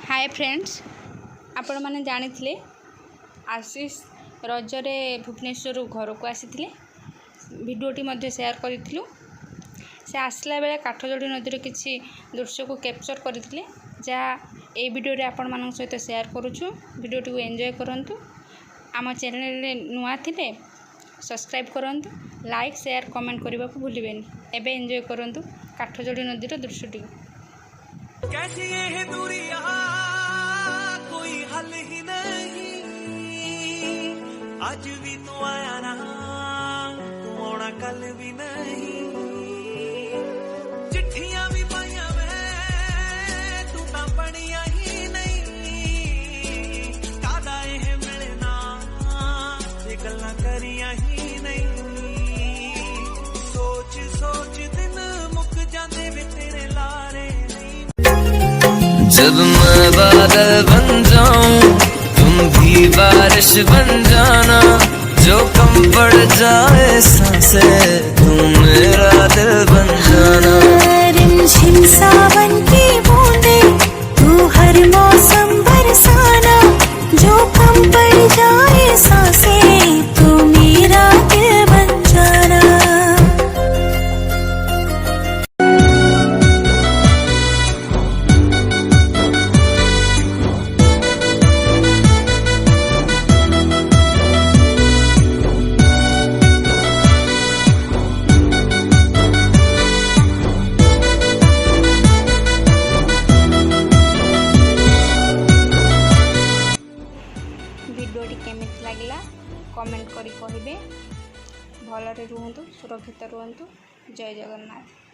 Hi friends, आपण मैंने जानी थे आशीष रजरे भुवनेश्वर घर को आसी भिडियोटी मध्य शेयर करूँ। से आसला बेले काठजोड़ी नदी किसी दृश्य को कैप्चर करते जहाँ ये वीडियो रे आपण मान सहित शेयर करुचु। वीडियोटी को एंजॉय करंतु। आम चैनल नुआ थे सब्सक्राइब करंतु, लाइक शेयर कमेंट करने को भूलें। एबे एंजॉय करंतु काठजोड़ी नदी दृश्यटी। कैसी ये दूरियां कोई हल ही नहीं, आज भी तू आया ना, तू आना कल भी नहीं। चिट्ठियां भी पाइया मैं, तू तो पढ़िया ही नहीं। कादा ये मिलना, ये गल्लां करिया ही नहीं। सोच सोच दिन मुक जाते वे तेरे लारे। जब मैं बादल बन जाऊं तुम भी बारिश बन जाना, जो कम पड़ जाए सांसें तुम मेरा दिल बन जाना। रिमझिम सावन की बूंदे तू हर मौसम बरसाना, जो कम पड़ जाए सांसें तू मेरा दिल बन जाना। भिडियोटी केमिति लागला कमेंट करी कहिबे। भलरे रुहंतु, सुरक्षित रुहंतु। जय जगन्नाथ।